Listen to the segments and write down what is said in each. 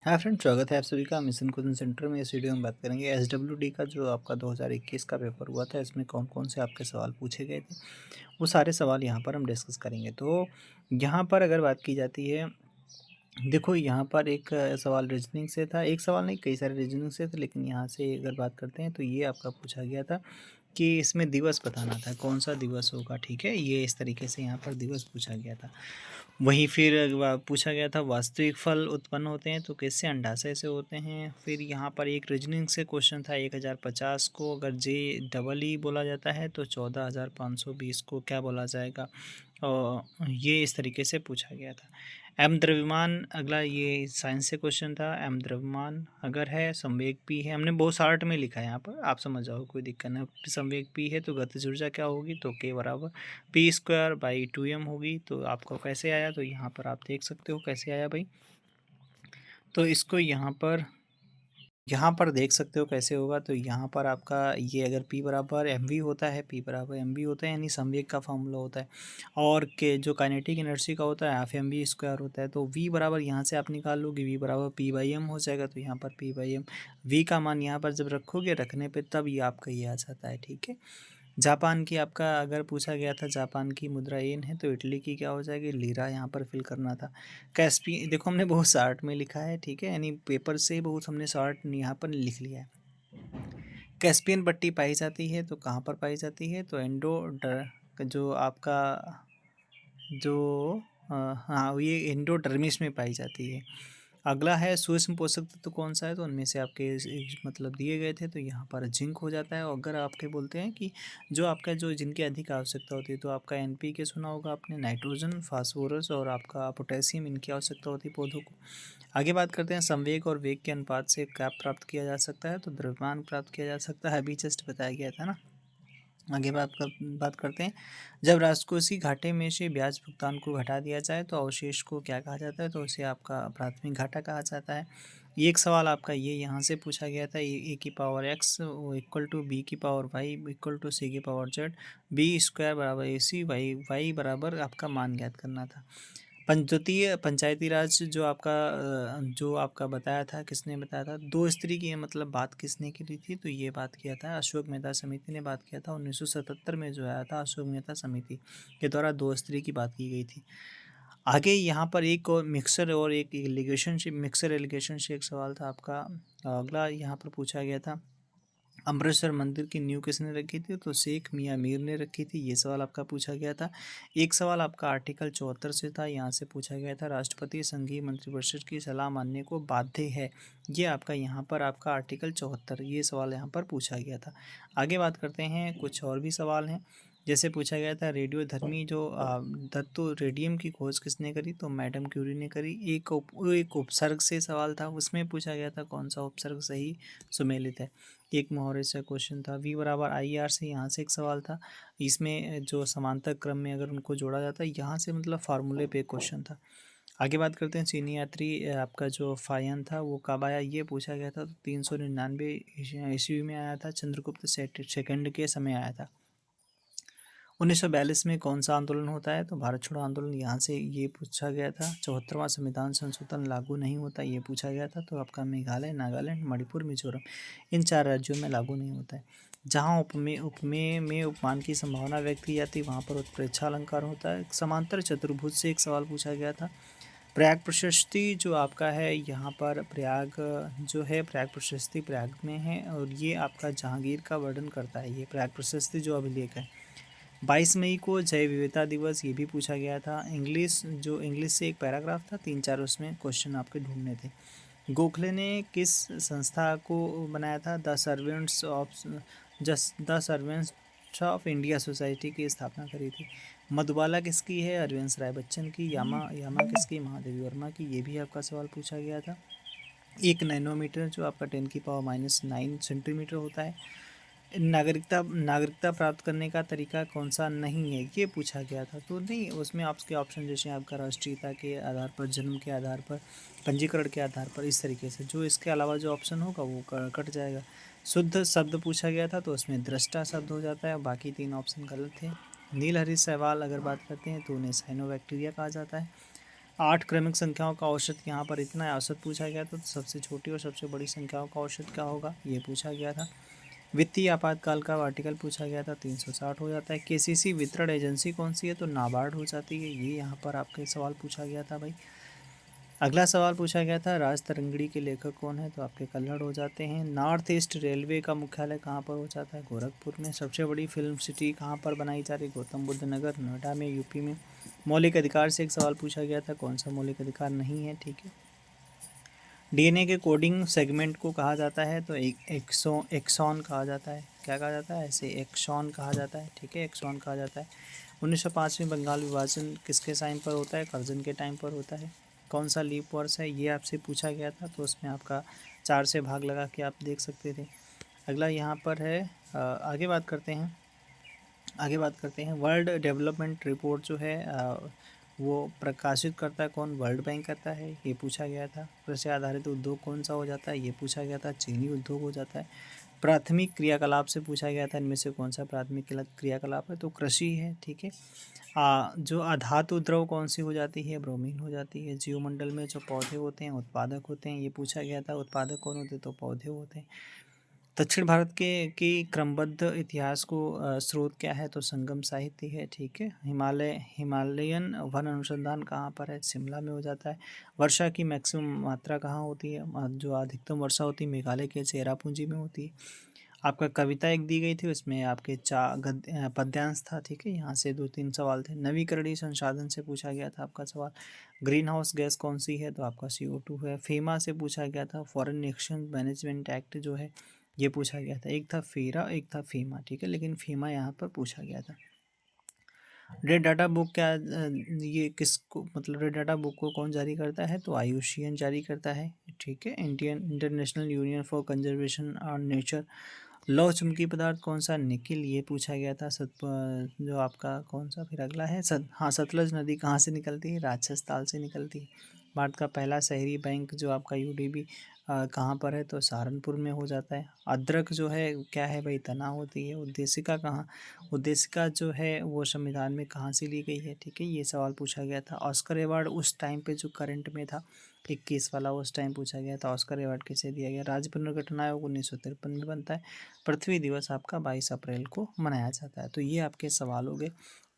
Hi friend, स्वागत है आप सभी का मिशन कोचिंग सेंटर में। इस वीडियो में बात करेंगे एसडब्ल्यूडी का जो आपका 2021 का पेपर हुआ था। इसमें कौन कौन से आपके सवाल पूछे गए थे, वो सारे सवाल यहाँ पर हम डिस्कस करेंगे। तो यहाँ पर अगर बात की जाती है, देखो यहाँ पर एक सवाल रीजनिंग से था। एक सवाल नहीं, कई सारे रीजनिंग से थे, लेकिन यहाँ से अगर बात करते हैं तो ये आपका पूछा गया था कि इसमें दिवस बताना था, कौन सा दिवस होगा। ठीक है, ये इस तरीके से यहाँ पर दिवस पूछा गया था। वहीं फिर पूछा गया था वास्तविक फल उत्पन्न होते हैं तो किससे, अंडाशय से होते हैं। फिर यहाँ पर एक रीजनिंग से क्वेश्चन था, 1050 को अगर जे डबल ई बोला जाता है तो 14520 को क्या बोला जाएगा। और ये इस तरीके से पूछा गया था। एम द्रव्यमान, अगला ये साइंस से क्वेश्चन था। एम द्रव्यमान अगर है, संवेग पी है, हमने बहुत शार्ट में लिखा है यहाँ पर, आप समझ जाओ, कोई दिक्कत नहीं। संवेग पी है तो गतिज ऊर्जा क्या होगी, तो के बराबर पी स्क्वायर बाई 2m होगी। तो आपको कैसे आया, तो यहाँ पर आप देख सकते हो कैसे आया भाई। तो इसको यहाँ पर देख सकते हो कैसे होगा। तो यहाँ पर आपका ये अगर P बराबर एम वी होता है, P बराबर एम वी होता है, यानी संवेग का फॉर्मूला होता है। और के जो काइनेटिक एनर्जी का होता है F mv² होता है। तो V बराबर यहाँ से आप निकाल लोगे, V बराबर P/m हो जाएगा। तो यहाँ पर P/m, V का मान यहाँ पर जब रखोगे, रखने पे तब ये आपका ये आ जाता है। ठीक है। जापान की आपका अगर पूछा गया था, जापान की मुद्रा येन है, तो इटली की क्या हो जाएगी, लीरा, यहाँ पर फिल करना था। कैस्पी, देखो हमने बहुत शॉर्ट में लिखा है। ठीक है, यानी पेपर से बहुत हमने शॉर्ट यहाँ पर लिख लिया है। कैस्पियन पट्टी पाई जाती है तो कहाँ पर पाई जाती है, तो जो आपका जो हाँ, ये एंडोडर्मिस में पाई जाती है। अगला है सूक्ष्म पोषक तत्व कौन सा है, तो उनमें से आपके मतलब दिए गए थे, तो यहाँ पर जिंक हो जाता है। और अगर आपके बोलते हैं कि जो आपका जो जिनकी अधिक आवश्यकता होती है, तो आपका एनपीके सुना होगा आपने, नाइट्रोजन, फास्फोरस और आपका पोटेशियम, इनकी आवश्यकता होती है पौधों को। आगे बात करते हैं संवेग और वेग के अनुपात से क्या प्राप्त किया जा सकता है, तो द्रव्यमान प्राप्त किया जा सकता है। अभी जस्ट बताया गया था ना। आगे बात करते हैं, जब राजकोषीय घाटे में से ब्याज भुगतान को घटा दिया जाए तो अवशेष को क्या कहा जाता है, तो उसे आपका प्राथमिक घाटा कहा जाता है। ये एक सवाल आपका ये यहाँ से पूछा गया था, ए की power x equal to B की power y equal to C की पावर जेड, बी स्क्वायर बराबर ए सी, वाई बराबर आपका मान ज्ञात करना था। पंचद्वीतीय पंचायती राज जो आपका बताया था, किसने बताया था, दो स्त्री की मतलब बात किसने की थी, तो ये बात किया था अशोक मेहता समिति ने बात किया था। 1977 में जो आया था अशोक मेहता समिति के द्वारा दो स्त्री की बात की गई थी। आगे यहाँ पर एक और मिक्सर और एक एलिगेशन मिक्सर एलिगेशन से एक सवाल था आपका। अगला यहाँ पर पूछा गया था, अमृतसर मंदिर की नींव किसने रखी थी, तो शेख मियाँ मीर ने रखी थी। ये सवाल आपका पूछा गया था। एक सवाल आपका आर्टिकल 74 से था, यहाँ से पूछा गया था, राष्ट्रपति संघीय मंत्रिपरिषद की सलाह मानने को बाध्य है। ये आपका यहाँ पर आपका आर्टिकल 74, ये सवाल यहाँ पर पूछा गया था। आगे बात करते हैं, कुछ और भी सवाल हैं। जैसे पूछा गया था रेडियोधर्मी जो धातु रेडियम की खोज किसने करी, तो मैडम क्यूरी ने करी। एक उपसर्ग से सवाल था, उसमें पूछा गया था कौन सा उपसर्ग सही सुमेलित है। एक मुहावरे से क्वेश्चन था। वी बराबर आई आर से यहाँ से एक सवाल था। इसमें जो समांतर क्रम में अगर उनको जोड़ा जाता है, यहाँ से मतलब फार्मूले पे क्वेश्चन था। आगे बात करते हैं, चीनी यात्री आपका जो फायन था वो कब आया, ये पूछा गया था। तो 399 ईस्वी में आया था, चंद्रगुप्त सेकंड के समय आया था। 1942 में कौन सा आंदोलन होता है, तो भारत छोड़ो आंदोलन, यहाँ से ये पूछा गया था। 74वां संविधान संशोधन लागू नहीं होता, ये पूछा गया था। तो आपका मेघालय, नागालैंड, मणिपुर, मिजोरम, इन 4 राज्यों में लागू नहीं होता है। जहाँ उपमेय में उपमान की संभावना व्यक्त की जाती है, वहाँ पर उत्प्रेक्षा अलंकार होता है। समांतर चतुर्भुज से एक सवाल पूछा गया था। प्रयाग प्रशस्ति जो आपका है, यहाँ पर प्रयाग जो है, प्रयाग प्रशस्ति प्रयाग में है, और ये आपका जहांगीर का वर्णन करता है। ये प्रयाग प्रशस्ति जो अभिलेख है। 22 मई को जैव विविधता दिवस, ये भी पूछा गया था। इंग्लिश से एक पैराग्राफ था, 3-4 उसमें क्वेश्चन आपके ढूंढने थे। गोखले ने किस संस्था को बनाया था, the servants of India society की स्थापना करी थी। मधुबाला किसकी है, हरिवंश राय बच्चन की। यामा किसकी, महादेवी वर्मा की। ये भी आपका सवाल पूछा गया था। 1 नैनोमीटर जो आपका 10⁻⁹ सेंटीमीटर होता है। नागरिकता प्राप्त करने का तरीका कौन सा नहीं है, ये पूछा गया था। तो नहीं, उसमें आपके ऑप्शन जैसे आपका राष्ट्रीयता के आधार पर, जन्म के आधार पर, पंजीकरण के आधार पर, इस तरीके से जो इसके अलावा जो ऑप्शन होगा वो कट जाएगा। शुद्ध शब्द पूछा गया था, तो उसमें दृष्टा शब्द हो जाता है, बाकी 3 ऑप्शन गलत थे। नीलहरित शैवाल अगर बात करते हैं तो उन्हें साइनोबैक्टीरिया कहा जाता है। 8 क्रमिक संख्याओं का औसत यहाँ पर इतना औसत पूछा गया था, तो सबसे छोटी और सबसे बड़ी संख्याओं का औसत क्या होगा ये पूछा गया था। वित्तीय आपातकाल का आर्टिकल पूछा गया था, 360 हो जाता है। केसीसी वितरण एजेंसी कौन सी है, तो नाबार्ड हो जाती है। ये यहाँ पर आपके सवाल पूछा गया था भाई। अगला सवाल पूछा गया था, राज तरंगड़ी के लेखक कौन है, तो आपके कल्हड़ हो जाते हैं। नॉर्थ ईस्ट रेलवे का मुख्यालय कहाँ पर हो जाता है, गोरखपुर में। सबसे बड़ी फिल्म सिटी कहाँ पर बनाई जा रही, गौतम बुद्ध नगर, नोएडा में, यूपी में। मौलिक अधिकार से एक सवाल पूछा गया था, कौन सा मौलिक अधिकार नहीं है, ठीक है। डीएनए के कोडिंग सेगमेंट को कहा जाता है, तो एक एक्सॉन कहा जाता है। क्या कहा जाता है, ऐसे एक्सॉन कहा जाता है, ठीक है, एक्सॉन कहा जाता है। 1905 में बंगाल विभाजन किसके टाइम पर होता है, कर्जन के टाइम पर होता है। कौन सा लीप वर्ष है, ये आपसे पूछा गया था, तो उसमें आपका 4 से भाग लगा के आप देख सकते थे। अगला यहाँ पर है, आगे बात करते हैं। वर्ल्ड डेवलपमेंट रिपोर्ट जो है वो प्रकाशित करता है कौन, वर्ल्ड बैंक करता है, ये पूछा गया था। कृषि आधारित उद्योग कौन सा हो जाता है, ये पूछा गया था, चीनी उद्योग हो जाता है। प्राथमिक क्रियाकलाप से पूछा गया था, इनमें से कौन सा प्राथमिक क्रियाकलाप है, तो कृषि है, ठीक है। जो अधातु द्रव कौन सी हो जाती है, ब्रोमीन हो जाती है। जीवमंडल में जो पौधे होते हैं उत्पादक होते हैं, ये पूछा गया था। उत्पादक कौन होते हैं, तो पौधे होते हैं। दक्षिण भारत के की क्रमबद्ध इतिहास को स्रोत क्या है, तो संगम साहित्य है, ठीक है। हिमालयन वन अनुसंधान कहाँ पर है, शिमला में हो जाता है। वर्षा की मैक्सिमम मात्रा कहाँ होती है, जो अधिकतम वर्षा होती है मेघालय के चेरापूंजी में होती है। आपका कविता एक दी गई थी, उसमें आपके पद्यांश था, ठीक है। यहाँ से 2-3 सवाल थे। नवीकरणीय संसाधन से पूछा गया था आपका सवाल। ग्रीन हाउस गैस कौन सी है, तो आपका CO2 है। फेमा से पूछा गया था, फॉरेन एक्सचेंज मैनेजमेंट एक्ट जो है ये पूछा गया था। एक था फेरा, एक था फीमा, ठीक है, लेकिन फीमा यहाँ पर पूछा गया था। रेड डाटा बुक क्या, ये किसको मतलब रेड डाटा बुक को कौन जारी करता है, तो IUCN जारी करता है, ठीक है। इंटरनेशनल यूनियन फॉर कंजर्वेशन और नेचर। लौह चुंबकीय पदार्थ कौन सा, निकिल, ये पूछा गया था। जो आपका कौन सा फिर अगला है, सतलज नदी कहाँ से निकलती है, राजस्थान से निकलती है। भारत का पहला शहरी बैंक जो आपका UDB कहाँ पर है, तो सहारनपुर में हो जाता है। अदरक जो है क्या है भाई, तना होती है। उद्देशिका कहाँ, उद्देशिका जो है वो संविधान में कहाँ से ली गई है, ठीक है, ये सवाल पूछा गया था। ऑस्कर अवार्ड उस टाइम पे जो करंट में था 21 वाला, उस टाइम पूछा गया था, ऑस्कर अवार्ड किसे दिया गया। राज्य पुनर्गठन आयोग 1953 में बनता है। पृथ्वी दिवस आपका 22 अप्रैल को मनाया जाता है। तो ये आपके सवाल हो गए।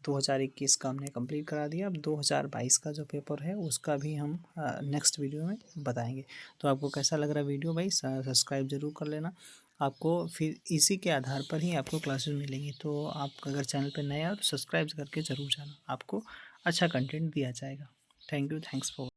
2021 का हमने कंप्लीट करा दिया। अब 2022 का जो पेपर है उसका भी हम नेक्स्ट वीडियो में बताएंगे। तो आपको कैसा लग रहा है वीडियो भाई, सब्सक्राइब जरूर कर लेना। आपको फिर इसी के आधार पर ही आपको क्लासेस मिलेंगी। तो आप अगर चैनल पर नए हो तो सब्सक्राइब करके ज़रूर जाना, आपको अच्छा कंटेंट दिया जाएगा। Thank you, thanks for